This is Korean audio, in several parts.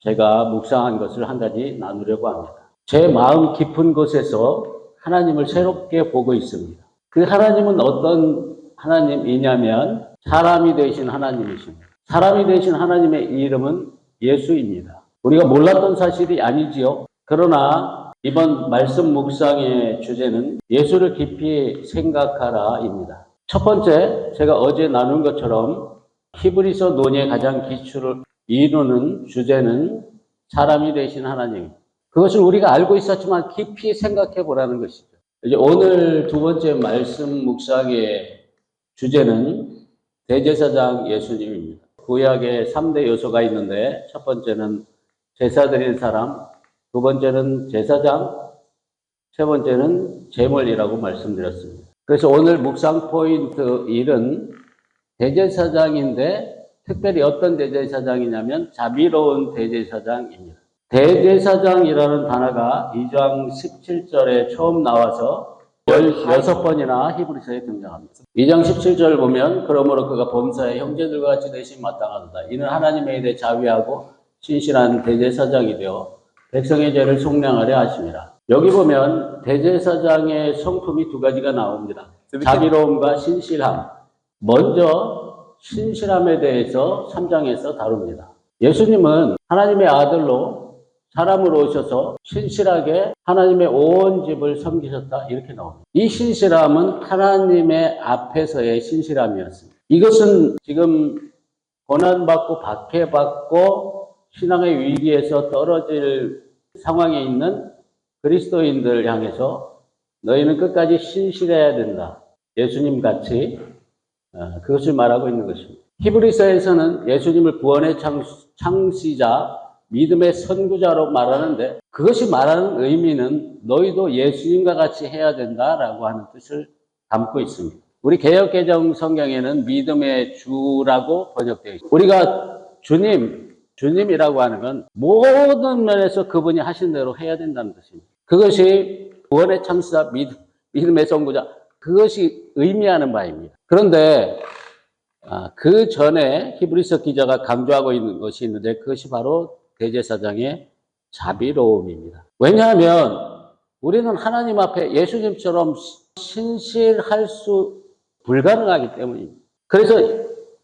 제가 묵상한 것을 한 가지 나누려고 합니다. 제 마음 깊은 곳에서 하나님을 새롭게 보고 있습니다. 그 하나님은 어떤 하나님이냐면 사람이 되신 하나님이십니다. 사람이 되신 하나님의 이름은 예수입니다. 우리가 몰랐던 사실이 아니지요. 그러나 이번 말씀 묵상의 주제는 예수를 깊이 생각하라입니다. 첫 번째, 제가 어제 나눈 것처럼 히브리서 논의의 가장 기초를 이루는 주제는 사람이 되신 하나님. 그것을 우리가 알고 있었지만 깊이 생각해 보라는 것이죠. 이제 오늘 두 번째 말씀 묵상의 주제는 대제사장 예수님입니다. 구약에 3대 요소가 있는데 첫 번째는 제사 드릴 사람, 두 번째는 제사장, 세 번째는 제물이라고 말씀드렸습니다. 그래서 오늘 묵상 포인트 1은 대제사장인데 특별히 어떤 대제사장이냐면 자비로운 대제사장입니다. 대제사장이라는 단어가 2장 17절에 처음 나와서 16번이나 히브리서에 등장합니다. 2장 17절 보면 그러므로 그가 범사의 형제들과 같이 대신 마땅하도다. 이는 하나님에 대해 자비하고 신실한 대제사장이 되어 백성의 죄를 속량하려 하심이라. 여기 보면 대제사장의 성품이 두 가지가 나옵니다. 자비로움과 신실함. 먼저 신실함에 대해서 3장에서 다룹니다. 예수님은 하나님의 아들로 사람으로 오셔서 신실하게 하나님의 온 집을 섬기셨다 이렇게 나옵니다. 이 신실함은 하나님의 앞에서의 신실함이었습니다. 이것은 지금 고난받고 박해받고 신앙의 위기에서 떨어질 상황에 있는 그리스도인들 향해서 너희는 끝까지 신실해야 된다. 예수님 같이 그것을 말하고 있는 것입니다. 히브리서에서는 예수님을 구원의 창시자, 믿음의 선구자로 말하는데 그것이 말하는 의미는 너희도 예수님과 같이 해야 된다라고 하는 뜻을 담고 있습니다. 우리 개역개정 성경에는 믿음의 주라고 번역되어 있습니다. 우리가 주님이라고 하는 건 모든 면에서 그분이 하신 대로 해야 된다는 뜻입니다. 그것이 구원의 창시자, 믿음의 선구자, 그것이 의미하는 바입니다. 그런데 그 전에 히브리서 기자가 강조하고 있는 것이 있는데 그것이 바로 대제사장의 자비로움입니다. 왜냐하면 우리는 하나님 앞에 예수님처럼 신실할 수 불가능하기 때문입니다. 그래서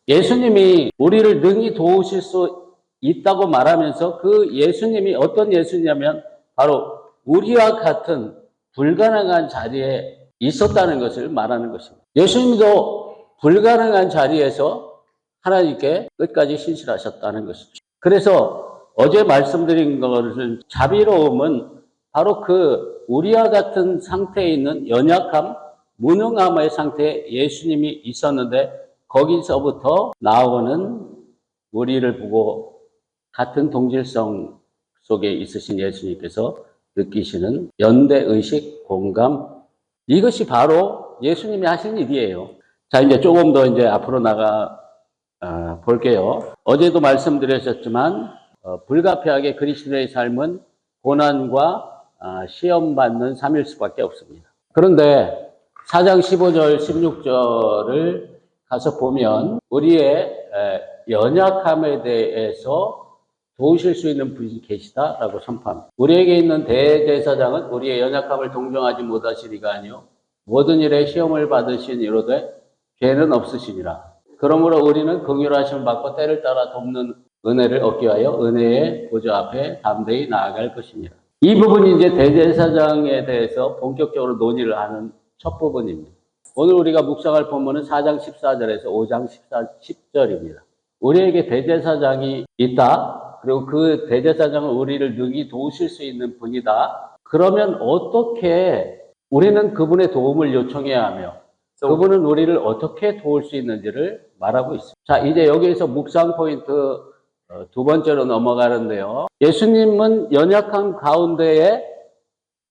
예수님이 우리를 능히 도우실 수 있다고 말하면서 그 예수님이 어떤 예수냐면 바로 우리와 같은 불가능한 자리에 있었다는 것을 말하는 것입니다. 예수님도 불가능한 자리에서 하나님께 끝까지 신실하셨다는 것이죠. 그래서 어제 말씀드린 것은 자비로움은 바로 그 우리와 같은 상태에 있는 연약함, 무능함의 상태에 예수님이 있었는데 거기서부터 나오는 우리를 보고 같은 동질성 속에 있으신 예수님께서 느끼시는 연대의식, 공감, 이것이 바로 예수님이 하신 일이에요. 자, 이제 조금 더 이제 앞으로 볼게요. 어제도 말씀드렸었지만, 불가피하게 그리스도의 삶은 고난과 시험받는 삶일 수밖에 없습니다. 그런데 4장 15절, 16절을 가서 보면 우리의 연약함에 대해서 도우실 수 있는 분이 계시다라고 선포합니다. 우리에게 있는 대제사장은 우리의 연약함을 동정하지 못하시리가 아니요 모든 일에 시험을 받으신 이로되 죄는 없으시니라. 그러므로 우리는 긍휼하심을 받고 때를 따라 돕는 은혜를 얻기 위하여 은혜의 보좌 앞에 담대히 나아갈 것입니다. 이 부분이 이제 대제사장에 대해서 본격적으로 논의를 하는 첫 부분입니다. 오늘 우리가 묵상할 본문은 4장 14절에서 5장 10절입니다. 우리에게 대제사장이 있다. 그리고 그 대제사장은 우리를 능히 도우실 수 있는 분이다. 그러면 어떻게 우리는 그분의 도움을 요청해야 하며 그분은 우리를 어떻게 도울 수 있는지를 말하고 있습니다. 자, 이제 여기에서 묵상 포인트 두 번째로 넘어가는데요. 예수님은 연약한 가운데에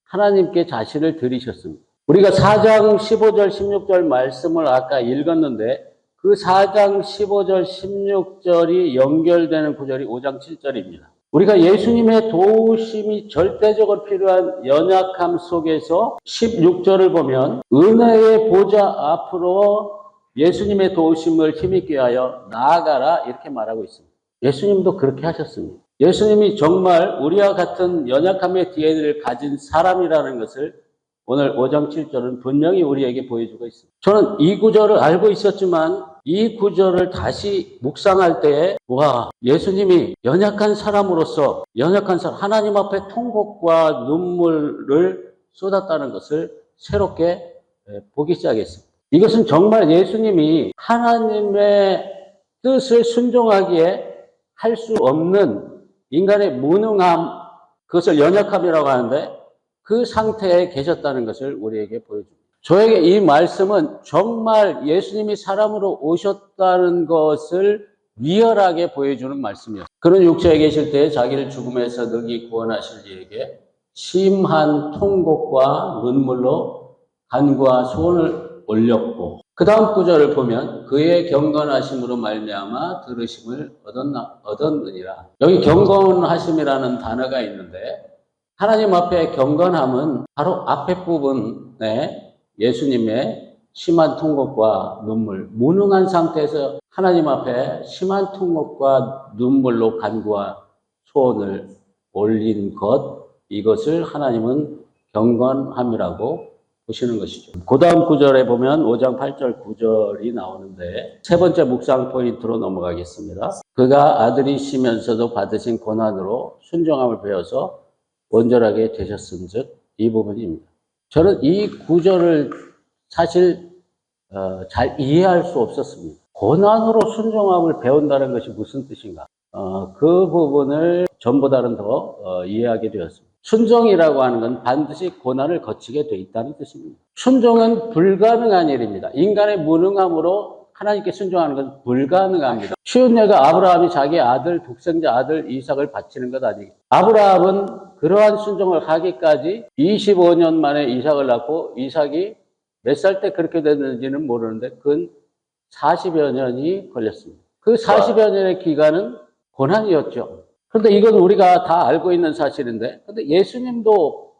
하나님께 자신을 드리셨습니다. 우리가 4장 15절, 16절 말씀을 아까 읽었는데 그 4장 15절, 16절이 연결되는 구절이 5장 7절입니다. 우리가 예수님의 도우심이 절대적으로 필요한 연약함 속에서 16절을 보면 은혜의 보좌 앞으로 예수님의 도우심을 힘있게 하여 나아가라 이렇게 말하고 있습니다. 예수님도 그렇게 하셨습니다. 예수님이 정말 우리와 같은 연약함의 DNA를 가진 사람이라는 것을 오늘 5장 7절은 분명히 우리에게 보여주고 있습니다. 저는 이 구절을 알고 있었지만 이 구절을 다시 묵상할 때에 와, 예수님이 연약한 사람으로서 연약한 사람, 하나님 앞에 통곡과 눈물을 쏟았다는 것을 새롭게 보기 시작했습니다. 이것은 정말 예수님이 하나님의 뜻을 순종하기에 할 수 없는 인간의 무능함, 그것을 연약함이라고 하는데 그 상태에 계셨다는 것을 우리에게 보여줍니다. 저에게 이 말씀은 정말 예수님이 사람으로 오셨다는 것을 리얼하게 보여주는 말씀이었어요. 그런 육체에 계실 때 자기를 죽음에서 능히 구원하실 이에게 심한 통곡과 눈물로 간구와 소원을 올렸고 그 다음 구절을 보면 그의 경건하심으로 말미암아 들으심을 얻었느니라. 여기 경건하심이라는 단어가 있는데 하나님 앞에 경건함은 바로 앞에 부분에 예수님의 심한 통곡과 눈물, 무능한 상태에서 하나님 앞에 심한 통곡과 눈물로 간구와 소원을 올린 것, 이것을 하나님은 경건함이라고 보시는 것이죠. 그 다음 구절에 보면 5장 8절 9절이 나오는데 세 번째 묵상 포인트로 넘어가겠습니다. 그가 아들이시면서도 받으신 고난으로 순종함을 배워서 온전하게 되셨은즉 이 부분입니다. 저는 이 구절을 사실 잘 이해할 수 없었습니다. 고난으로 순종함을 배운다는 것이 무슨 뜻인가? 그 부분을 전보다는 더 이해하게 되었습니다. 순종이라고 하는 건 반드시 고난을 거치게 돼 있다는 뜻입니다. 순종은 불가능한 일입니다. 인간의 무능함으로 하나님께 순종하는 건 불가능합니다. 쉬운 예가 아브라함이 자기 아들, 독생자 아들 이삭을 바치는 것 아니에요. 아브라함은 그러한 순종을 하기까지 25년 만에 이삭을 낳고 이삭이 몇 살 때 그렇게 됐는지는 모르는데 근 40여 년이 걸렸습니다. 그 40여 년의 기간은 고난이었죠. 그런데 이건 우리가 다 알고 있는 사실인데, 근데 예수님도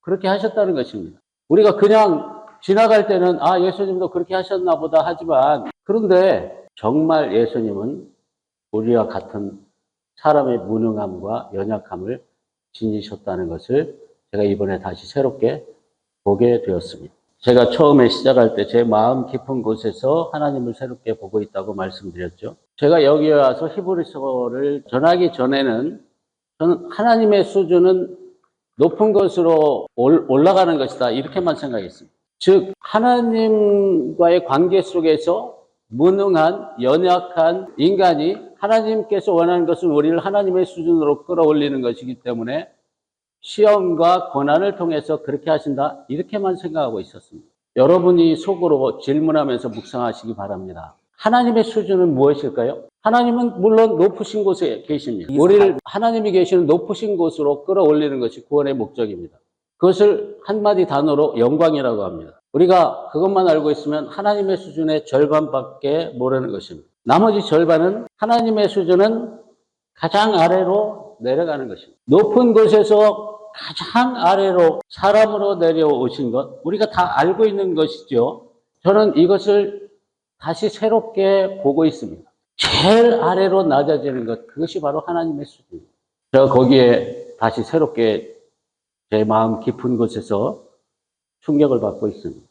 그렇게 하셨다는 것입니다. 우리가 그냥 지나갈 때는 아, 예수님도 그렇게 하셨나 보다 하지만, 그런데 정말 예수님은 우리와 같은 사람의 무능함과 연약함을 지니셨다는 것을 제가 이번에 다시 새롭게 보게 되었습니다. 제가 처음에 시작할 때 제 마음 깊은 곳에서 하나님을 새롭게 보고 있다고 말씀드렸죠. 제가 여기에 와서 히브리서를 전하기 전에는 저는 하나님의 수준은 높은 것으로 올라가는 것이다 이렇게만 생각했습니다. 즉 하나님과의 관계 속에서 무능한 연약한 인간이 하나님께서 원하는 것은 우리를 하나님의 수준으로 끌어올리는 것이기 때문에 시험과 고난을 통해서 그렇게 하신다 이렇게만 생각하고 있었습니다. 여러분이 속으로 질문하면서 묵상하시기 바랍니다. 하나님의 수준은 무엇일까요? 하나님은 물론 높으신 곳에 계십니다. 우리를 하나님이 계시는 높으신 곳으로 끌어올리는 것이 구원의 목적입니다. 그것을 한마디 단어로 영광이라고 합니다. 우리가 그것만 알고 있으면 하나님의 수준의 절반밖에 모르는 것입니다. 나머지 절반은 하나님의 수준은 가장 아래로 내려가는 것입니다. 높은 곳에서 가장 아래로 사람으로 내려오신 것, 우리가 다 알고 있는 것이죠. 저는 이것을 다시 새롭게 보고 있습니다. 제일 아래로 낮아지는 것, 그것이 바로 하나님의 수준입니다. 제가 거기에 다시 새롭게 제 마음 깊은 곳에서 충격을 받고 있습니다.